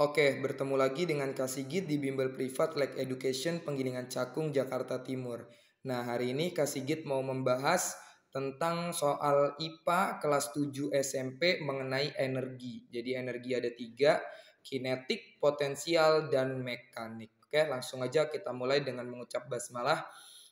Oke, bertemu lagi dengan Kak Sigit di Bimbel Privat Like Education Penggilingan Cakung, Jakarta Timur. Nah, hari ini Kak Sigit mau membahas tentang soal IPA kelas 7 SMP mengenai energi. Jadi energi ada 3, kinetik, potensial, dan mekanik. Oke, langsung aja kita mulai dengan mengucap basmalah.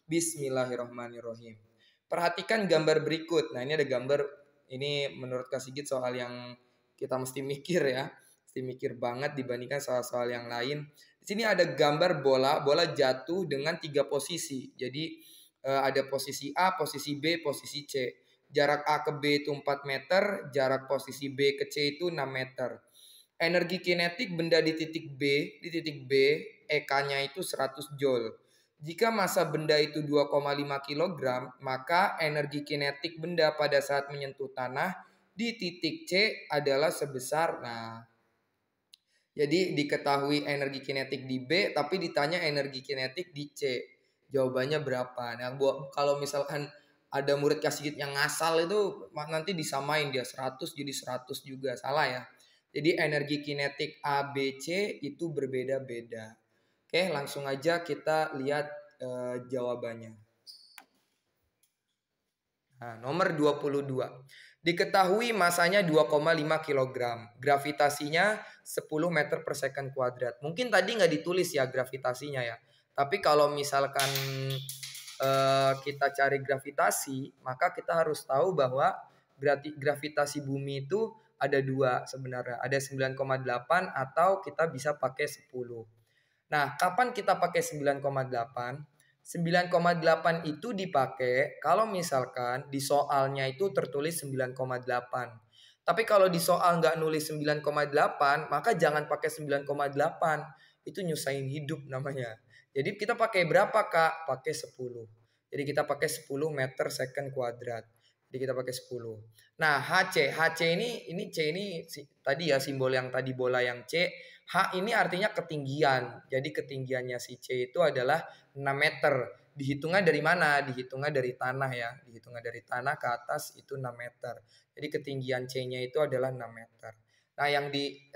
Bismillahirrahmanirrahim. Perhatikan gambar berikut. Nah, ini ada gambar, ini menurut Kak Sigit soal yang kita mesti mikir ya. Mesti mikir banget dibandingkan soal-soal yang lain. Di sini ada gambar bola jatuh dengan 3 posisi. Jadi ada posisi A, posisi B, posisi C. Jarak A ke B itu 4 meter, jarak posisi B ke C itu 6 meter. Energi kinetik benda di titik B, EK-nya itu 100 Joule. Jika massa benda itu 2,5 kg, maka energi kinetik benda pada saat menyentuh tanah di titik C adalah sebesar, jadi diketahui energi kinetik di B, tapi ditanya energi kinetik di C. Jawabannya berapa? Nah, kalau misalkan ada murid Kak yang ngasal itu nanti disamain dia 100 jadi 100 juga. Salah ya. Jadi energi kinetik A, B, C itu berbeda-beda. Oke, langsung aja kita lihat jawabannya. Nah, nomor 22. Diketahui masanya 2,5 kg. Gravitasinya 10 meter per second kuadrat. Mungkin tadi nggak ditulis ya gravitasinya ya. Tapi kalau misalkan kita cari gravitasi, maka kita harus tahu bahwa gravitasi bumi itu ada 2 sebenarnya. Ada 9,8 atau kita bisa pakai 10. Nah, kapan kita pakai 9,8? 9,8 itu dipakai kalau misalkan di soalnya itu tertulis 9,8. Tapi kalau di soal nggak nulis 9,8, maka jangan pakai 9,8. Itu nyusahin hidup namanya. Jadi kita pakai berapa Kak? Pakai 10. Jadi kita pakai 10 meter second kuadrat. Jadi kita pakai 10. Nah, HC ini C ini tadi ya simbol yang tadi bola yang C. H ini artinya ketinggian. Jadi ketinggiannya si C itu adalah 6 meter. Dihitungnya dari mana? Dihitungnya dari tanah ya. Dihitungnya dari tanah ke atas itu 6 meter. Jadi ketinggian C-nya itu adalah 6 meter. Nah,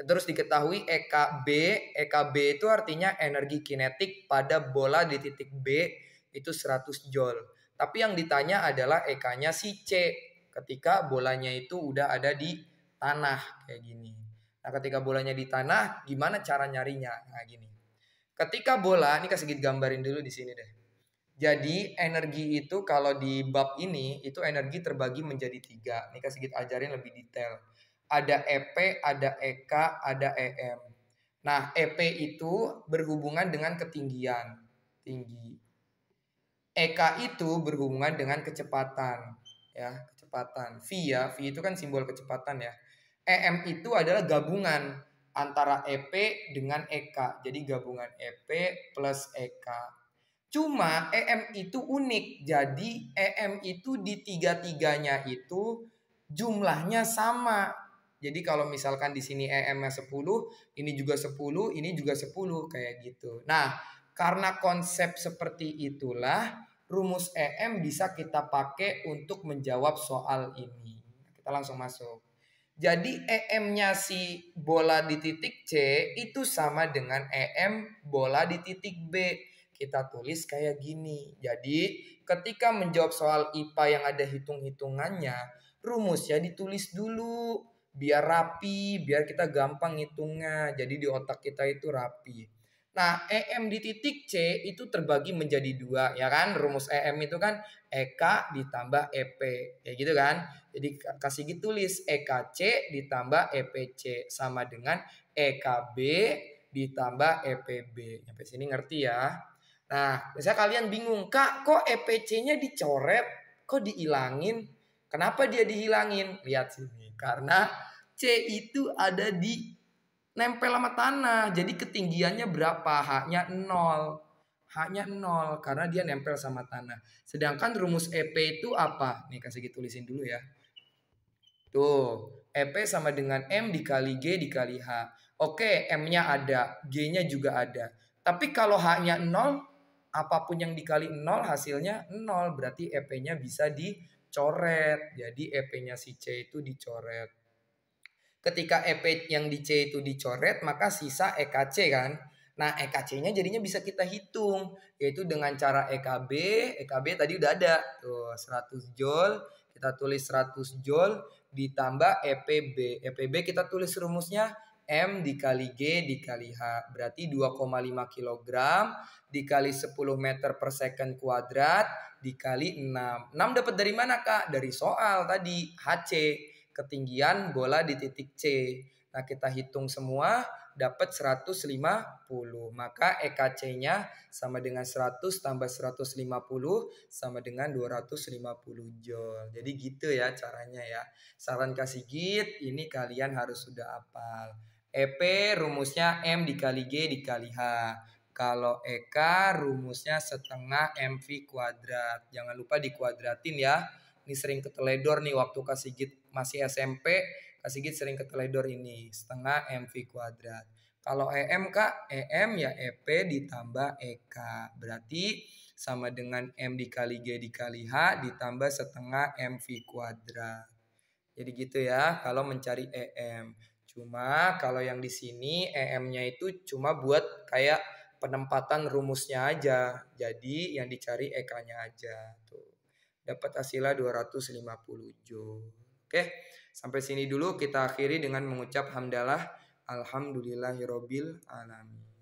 terus diketahui EKB itu artinya energi kinetik pada bola di titik B itu 100 Joule. Tapi yang ditanya adalah EK-nya si C ketika bolanya itu udah ada di tanah kayak gini. Nah, ketika bolanya di tanah, gimana cara nyarinya? Nah, gini. Ketika bola, ini kasih gambarin dulu di sini deh. Jadi energi itu kalau di bab ini itu energi terbagi menjadi 3. Ini kasih ajarin lebih detail. Ada EP, ada EK, ada EM. Nah, EP itu berhubungan dengan ketinggian, tinggi. EK itu berhubungan dengan kecepatan, ya, kecepatan. V ya, V itu kan simbol kecepatan ya. EM itu adalah gabungan antara EP dengan EK. Jadi gabungan EP plus EK. Cuma EM itu unik. Jadi EM itu di tiga-tiganya itu jumlahnya sama. Jadi kalau misalkan di sini EM-nya 10, ini juga 10, ini juga 10 kayak gitu. Nah, karena konsep seperti itulah rumus EM bisa kita pakai untuk menjawab soal ini. Kita langsung masuk. Jadi EM-nya si bola di titik C itu sama dengan EM bola di titik B. Kita tulis kayak gini. Jadi ketika menjawab soal IPA yang ada hitung-hitungannya, rumusnya ditulis dulu. Biar rapi, biar kita gampang ngitungnya. Jadi di otak kita itu rapi. Nah, EM di titik C itu terbagi menjadi 2, ya kan? Rumus EM itu kan EK ditambah EP, kayak gitu kan? Jadi kasih gitu tulis EKC ditambah EPC sama dengan EKB ditambah EPB. Sampai sini ngerti ya? Nah, misalnya kalian bingung, Kak, kok EPC-nya dicoret? Kok dihilangin? Kenapa dia dihilangin? Lihat sini. Karena C itu ada di nempel sama tanah. Jadi ketinggiannya berapa? H-nya 0. H-nya 0 karena dia nempel sama tanah. Sedangkan rumus EP itu apa? Nih kasih tulisin dulu ya. Tuh, EP sama dengan M dikali G dikali H. Oke, M-nya ada, G-nya juga ada. Tapi kalau H-nya 0, apapun yang dikali 0 hasilnya 0. Berarti EP-nya bisa dicoret. Jadi EP-nya si C itu dicoret. Ketika EP yang di C itu dicoret, maka sisa EKC kan. Nah, EKC-nya jadinya bisa kita hitung, yaitu dengan cara EKB. EKB tadi udah ada, tuh 100 Joule, kita tulis 100 Joule ditambah EPB. EPB kita tulis rumusnya M dikali G dikali H. Berarti 2,5 kilogram dikali 10 meter per second kuadrat dikali 6. 6 dapat dari mana, Kak? Dari soal tadi, HC. Ketinggian bola di titik C. Nah, kita hitung semua dapat 150. Maka EKC-nya sama dengan 100 tambah 150 sama dengan 250 Joule. Jadi gitu ya caranya ya. Saran Kak Sigit, ini kalian harus sudah hafal. EP rumusnya M dikali G dikali H. Kalau EK rumusnya setengah MV kuadrat. Jangan lupa dikuadratin ya. Ini sering keteledor nih waktu Kak Sigit masih SMP, Kak Sigit sering keteledor ini, setengah MV kuadrat. Kalau EM Kak, EM ya EP ditambah EK. Berarti sama dengan M dikali G dikali H ditambah setengah MV kuadrat. Jadi gitu ya kalau mencari EM. Cuma kalau yang di sini EM-nya itu cuma buat kayak penempatan rumusnya aja. Jadi yang dicari EK-nya aja. Tuh. Dapat hasilnya 250 Joule. Oke, sampai sini dulu kita akhiri dengan mengucap hamdalah alhamdulillahirabbil alamin.